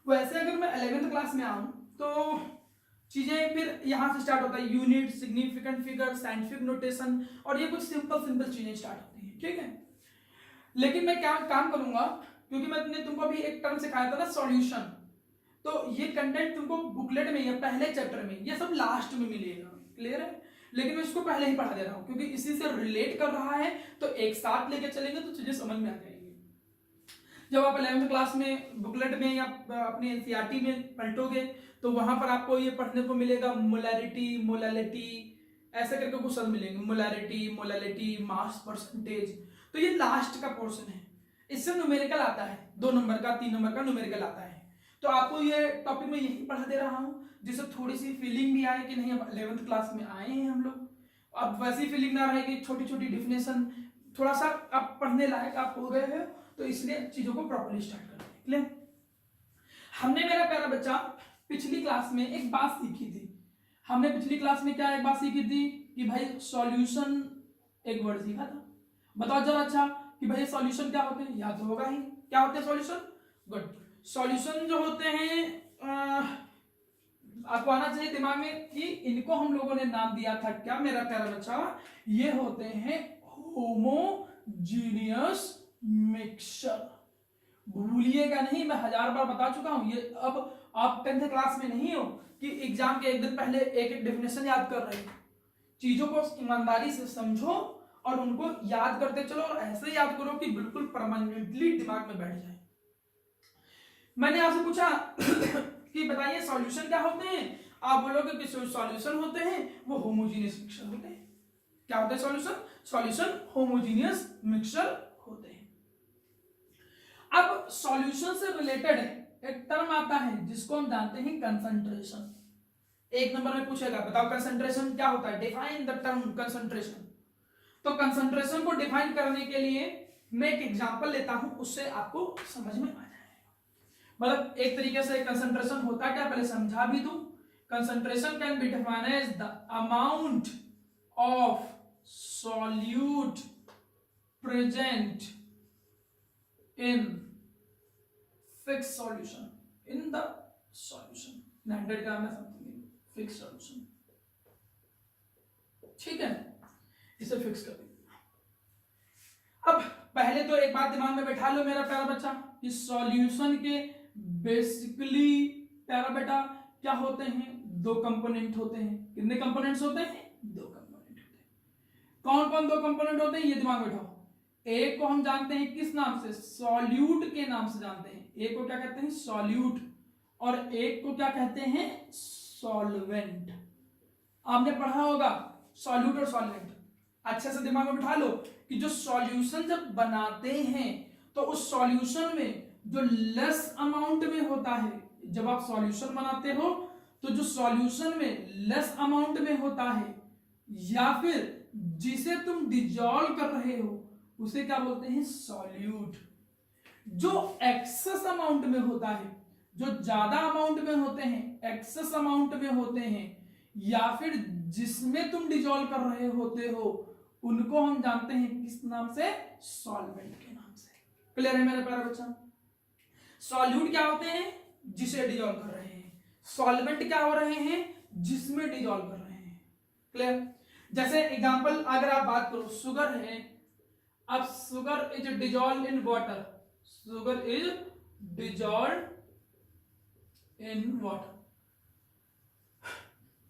वैसे अगर मैं 11th क्लास में आऊं तो चीजें फिर यहां से स्टार्ट होता है, unit, significant figure, scientific notation, और ये कुछ सिंपल चीजें स्टार्ट होती हैं, ठीक है। लेकिन मैं क्या काम करूंगा, क्योंकि मैंने तुमको अभी एक टर्म सिखाया था ना, सॉल्यूशन, तो ये कंटेंट तुमको बुकलेट में या पहले चैप्टर में, ये सब लास्ट में मिलेगा, क्लियर है। लेकिन मैं इसको पहले ही पढ़ा दे रहा हूं क्योंकि इसी से रिलेट कर रहा है, तो एक साथ लेके चलेंगे तो चीजें समझ में आ जाएंगी। जब आप 11th क्लास में बुकलेट में या अपने एनसीईआरटी में पलटोगे तो वहां पर आपको ये पढ़ने को मिलेगा, मोलैरिटी, मोलैलिटी, ऐसे करके कुछ शब्द मिलेंगे, मोलैरिटी, मोलैलिटी, मास परसेंटेज, तो ये लास्ट का पोर्शन है। इससे न्यूमेरिकल आता है, 2 नंबर का 3 नंबर का न्यूमेरिकल आता है। तो आपको ये टॉपिक में यही पढ़ा दे रहा हूं जिससे थोड़ी सी फीलिंग भी आए कि नहीं अब 11th क्लास में आए हैं हम लोग, अब वैसी फीलिंग ना रहे कि छोटी छोटी डिफिनेशन, थोड़ा सा आप पढ़ने लायक आप हो गए हो, तो इसलिए चीजों को प्रॉपर्ली स्टार्ट करते हैं, क्लियर। हमने मेरा प्यारा बच्चा पिछली क्लास में एक बात सीखी थी। हमने पिछली क्लास में क्या एक बात सीखी थी कि भाई सॉल्यूशन, एक वर्ड सीखा था, बताओ जरा अच्छा कि भाई सॉल्यूशन क्या होते हैं, याद तो होगा ही, क्या होते हैं सॉल्यूशन। गुड। सॉल्यूशन जो होते हैं आपको आना चाहिए दिमाग में कि इनको हम लोगों ने नाम दिया था क्या मेरा प्यारा बच्चा, ये होते हैं होमोजीनियस मिक्सचर। भूलिएगा नहीं, मैं 1000 बार बता चुका हूं ये। अब आप 10th क्लास में नहीं हो कि एग्जाम के एक दिन पहले एक एक डेफिनेशन याद कर रहे हो। चीजों को ईमानदारी से समझो और उनको याद करते चलो, और ऐसे याद करो कि बिल्कुल परमानेंटली दिमाग में बैठ जाए। मैंने आपसे पूछा कि बताइए सॉल्यूशन क्या होते हैं, आप बोलोगे कि सॉल्यूशन होते हैं वो होमोजीनियस मिक्सचर होते हैं। क्या होते हैं सॉल्यूशन? सॉल्यूशन होमोजीनियस मिक्सचर होते हैं। अब सॉल्यूशन से रिलेटेड एक टर्म आता है जिसको हम जानते हैं कंसंट्रेशन। 1 नंबर में पूछेगा बताओ कंसंट्रेशन क्या होता है, डिफाइन द टर्म कंसंट्रेशन। तो कंसंट्रेशन को डिफाइन करने के लिए मैं एक एग्जांपल लेता हूं, उससे आपको समझ में आ जाएगा। मतलब एक तरीके से कंसंट्रेशन होता क्या पहले समझा भी दूं। Concentration can be defined as the amount of solute present in fixed solution in the solution 100 gram में समथिंग फिक्स सॉल्यूशन, ठीक है, इसे फिक्स कर दीजिए। अब पहले तो एक बात दिमाग में बैठा लो मेरा प्यारा बच्चा, इस सॉल्यूशन के बेसिकली प्यारा बेटा क्या होते हैं, 2 कंपोनेंट होते हैं। कितने कंपोनेंट्स होते हैं? 2 कंपोनेंट होते हैं। कौन कौन 2 कंपोनेंट होते हैं ये दिमाग में बैठाओ। एक को हम जानते हैं किस नाम से, सॉल्यूट के नाम से जानते हैं। एक को क्या कहते हैं? सॉल्यूट। और एक को क्या कहते हैं? सॉल्वेंट। आपने पढ़ा होगा सॉल्यूट और सॉल्वेंट, अच्छे से दिमाग में बिठा लो कि जो सॉल्यूशन जब बनाते हैं तो उस सॉल्यूशन में जो लेस अमाउंट में होता है, जब आप सॉल्यूशन बनाते हो तो जो सॉल्यूशन में लेस अमाउंट में होता है या फिर जिसे तुम डिजॉल्व कर रहे हो उसे क्या बोलते हैं? सॉल्यूट। जो एक्सेस अमाउंट में होता है, जो ज्यादा अमाउंट में होते हैं, एक्सेस अमाउंट में होते हैं, या फिर जिसमें तुम डिजॉल्व कर रहे होते हो, उनको हम जानते हैं किस नाम से? सॉल्वेंट के नाम से। क्लियर है मेरे प्यारे बच्चा? सॉल्यूट क्या होते हैं? जिसे डिजॉल्व कर रहे हैं। सॉल्वेंट क्या हो रहे हैं? जिसमें डिजॉल्व कर रहे हैं। क्लियर? जैसे एग्जांपल अगर आप बात करो, शुगर है, अब sugar is dissolve in water, sugar is dissolve in water.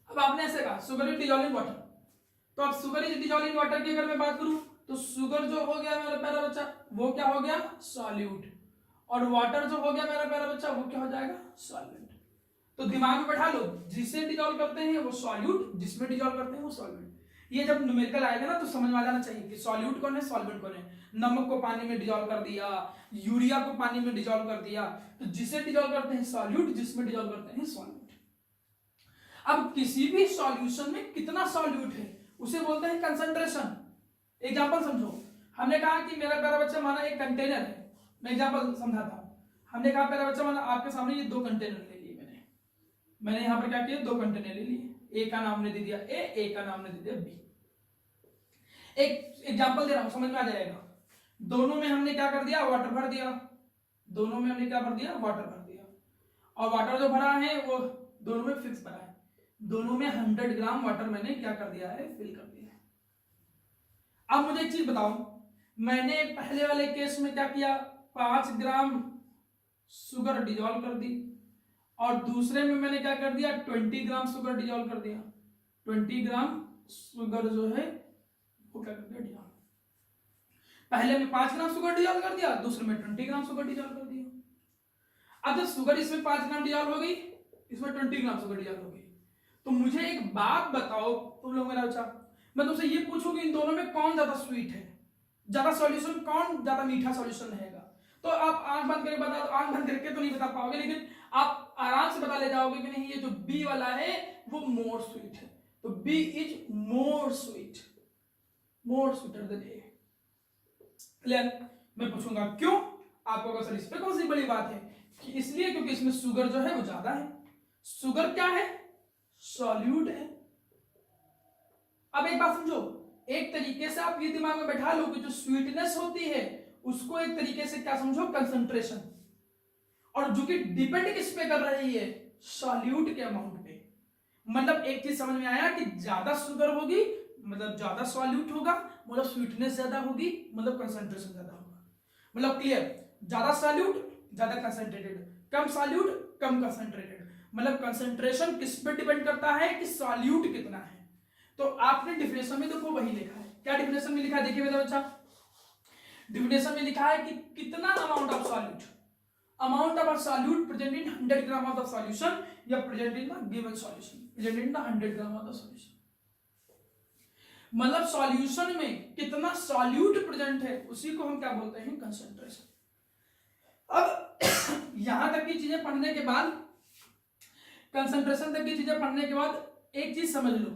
अब आपने ऐसे कहा sugar is dissolve in water, तो अब sugar is dissolve in water की अगर मैं बात करूं तो सुगर जो हो गया मेरा प्यारा बच्चा वो क्या हो गया? सॉल्यूट। और वाटर जो हो गया मेरा प्यारा बच्चा वो क्या हो जाएगा, सॉल्वेंट। तो दिमाग में बैठा लो, जिसे डिजोल्व करते हैं वो सॉल्यूट, जिसमें डिजोल्व करते हैं वो सॉल्वेंट। ये जब न्यूमेरिकल आएगा ना तो समझ में आ जाना चाहिए कि सॉल्यूट कौन है, सॉल्वेंट कौन है। नमक को पानी में डिजोल्व कर दिया, यूरिया को पानी में डिजोल्व कर दिया, तो जिसे डिजोल्व करते हैं सॉल्यूट, जिसमें डिजोल्व करते हैं सॉल्वेंट। अब किसी भी सॉल्यूशन में कितना सॉल्यूट है उसे बोलते हैं कंसंट्रेशन। एग्जांपल समझो, हमने कहा कि मेरा प्यारा बच्चा माना एक कंटेनर है, मैं एग्जांपल समझाता हूं। हमने कहा प्यारा बच्चा माना आपके सामने ये 2 कंटेनर ले लिए, मैंने यहां पर क्या किया, 2 कंटेनर ले लिए, ए का नाम ने दे दिया ए का नाम ने दे दिया बी। एक एग्जांपल दे रहा हूं, समझ में आ जाएगा। दोनों में हमने क्या कर दिया, वाटर भर दिया, दोनों में हमने क्या भर दिया, वाटर भर दिया, और वाटर जो भरा है वो दोनों में फिक्स भरा है, दोनों में 100 ग्राम वाटर मैंने क्या कर दिया है, फिल कर दिया है। अब मुझे एक चीज बताओ, मैंने पहले वाले केस में क्या किया, 5 ग्राम शुगर डिजोल्व कर दी, और दूसरे में मैंने क्या कर दिया, 20 ग्राम शुगर डिजोल्व कर दिया। 20 ग्राम शुगर जो है वो क्या कर दिया, डिजोल्व। पहले में 5 ग्राम शुगर डिजोल्व कर दिया, दूसरे में 20 ग्राम शुगर डिजोल्व कर दिया। अब जब शुगर इसमें 5 ग्राम डिजोल्व हो गई, इसमें 20 ग्राम शुगर डिजोल्व हो गई, तो मुझे एक बात बताओ तुम लोग, मेरा बच्चा, मैं तुमसे ये पूछूं कि इन दोनों में कौन ज्यादा स्वीट है, ज्यादा सॉल्यूशन, कौन ज्यादा मीठा सॉल्यूशन रहेगा? तो आप आंख बंद करके बता दो, आंख बंद करके तो नहीं बता पाओगे, लेकिन आप आराम से बता ले जाओगे कि नहीं ये जो बी वाला है वो मोर स्वीट है, तो B is more sweet, more sweeter than A. Clear? मैं पूछूंगा क्यों, आपको अगर सर इस पे कौन सी बड़ी बात है, कि इसलिए क्योंकि इसमें शुगर जो है वो ज्यादा है। शुगर क्या है, सॉल्यूट है। अब एक बात समझो, एक तरीके से आप ये दिमाग में बैठा लो कि जो स्वीटनेस होती है उसको एक तरीके से क्या समझो, कंसंट्रेशन, और जो कि डिपेंड किस पे कर रही है, सॉल्यूट के अमाउंट पे। मतलब एक चीज समझ में आया कि ज्यादा शुगर होगी मतलब ज्यादा सॉल्यूट होगा, मतलब स्वीटनेस ज्यादा होगी, मतलब कंसंट्रेशन ज्यादा होगा। मतलब क्लियर, ज्यादा सॉल्यूट ज्यादा कंसंट्रेटेड, कम सॉल्यूट कम कंसंट्रेटेड। मतलब कंसंट्रेशन किस पे डिपेंड करता है कि सॉल्यूट कितना है। तो आपने डिफिनेशन में देखो वही लिखा है, क्या डिफिनेशन में लिखा है, देखिए मेरा बच्चा, डिफिनेशन में लिखा है कि कितना amount of solute, amount of a solute present in 100 gram of the solution या present in the given solution, present in the 100 gram of the solution। मतलब सॉल्यूशन में कितना सॉल्यूट प्रेजेंट है उसी को हम क्या बोलते हैं, कंसंट्रेशन। अब यहां तक की चीजें पढ़ने के बाद, कंसंट्रेशन तक की चीजें पढ़ने के बाद एक चीज समझ लो,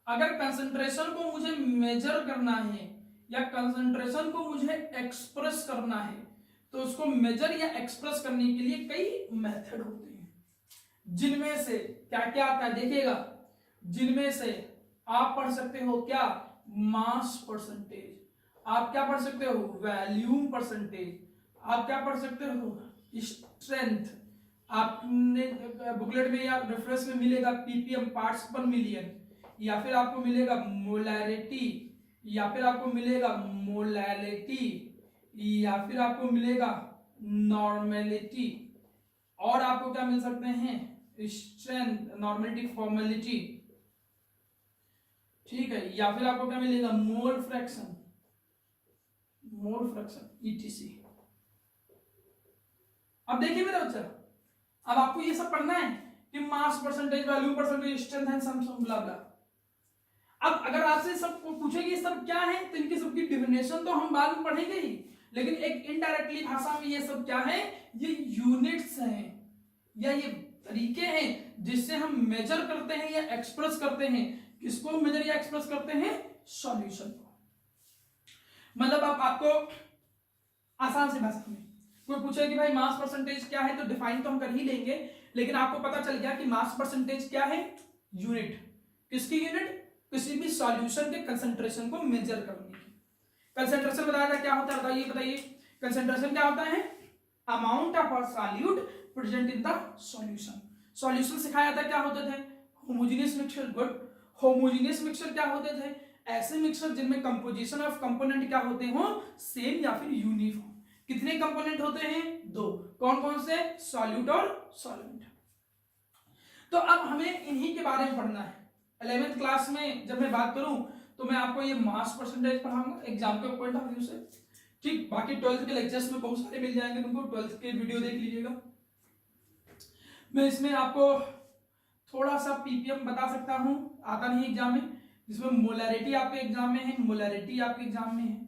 अगर कंसंट्रेशन को मुझे मेजर करना है या कंसंट्रेशन को मुझे एक्सप्रेस करना है, तो उसको मेजर या एक्सप्रेस करने के लिए कई मेथड होते हैं, जिनमें से क्या क्या आता है देखिएगा, जिनमें से आप पढ़ सकते हो क्या, मास परसेंटेज, आप क्या पढ़ सकते हो, वॉल्यूम परसेंटेज, आप क्या पढ़ सकते हो, स्ट्रेंथ, आपने बुकलेट में या रेफरेंस में मिलेगा पीपीएम, पार्ट्स पर मिलियन, या फिर आपको मिलेगा मोलैरिटी, या फिर आपको मिलेगा मोलैलिटी, या फिर आपको मिलेगा नॉर्मेलिटी, और आपको क्या मिल सकते हैं, स्ट्रेंथ, नॉर्मेलिटी, फॉर्मेलिटी, ठीक है, या फिर आपको क्या मिलेगा, मोल फ्रैक्शन, ईटीसी। अब देखिए मेरा बच्चा, अब आपको ये सब पढ़ना है कि mass percentage, volume percentage, strength and some blah blah. अब अगर आपसे सब पूछेगी ये सब क्या है, तो इनकी सबकी डिफिनेशन तो हम बाद में पढ़ेंगे ही, लेकिन एक इनडायरेक्टली भाषा में ये सब क्या है, ये यूनिट्स हैं या ये तरीके हैं जिससे हम मेजर करते हैं या एक्सप्रेस करते हैं। किसको मेजर या एक्सप्रेस करते हैं, सॉल्यूशन को। मतलब अब आपको आसान से भाषा में कोई पूछे कि भाई मास परसेंटेज क्या है, तो डिफाइन तो हम कर ही लेंगे, लेकिन आपको पता चल गया कि मास परसेंटेज क्या है, यूनिट। किसकी यूनिट, किसी भी सॉल्यूशन के कंसंट्रेशन को मेजर करने की। कंसंट्रेशन बताया क्या होता है, बताइए कंसंट्रेशन क्या होता है, amount of a solute present in the solution. Solution सिखाया था क्या होते थे, homogeneous mixture. Good, homogeneous mixture क्या होते थे, ऐसे मिक्सचर जिनमें कंपोजिशन ऑफ कंपोनेंट क्या होते हो, सेम या फिर यूनिफॉर्म। कितने कंपोनेंट होते हैं, 2। कौन कौन से, सॉल्यूट और सॉल्वेंट। तो अब हमें इन्हीं के बारे में पढ़ना है। 11th क्लास में जब मैं बात करूं तो मैं आपको ये मास परसेंटेज पढ़ाऊंगा एग्जाम के पॉइंट ऑफ व्यू से, ठीक, बाकी 12th के लेक्चर्स में बहुत सारे मिल जाएंगे तुमको, 12th के वीडियो देख लीजिएगा। मैं इसमें आपको थोड़ा सा पीपीएम बता सकता हूं, आता नहीं एग्जाम में, जिसमें मोलैरिटी आपके एग्जाम में है, मोलैरिटी आपके एग्जाम में है,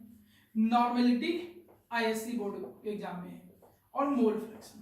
नॉर्मेलिटी आईएससी बोर्ड के एग्जाम में है, और मोल फ्रैक्शन।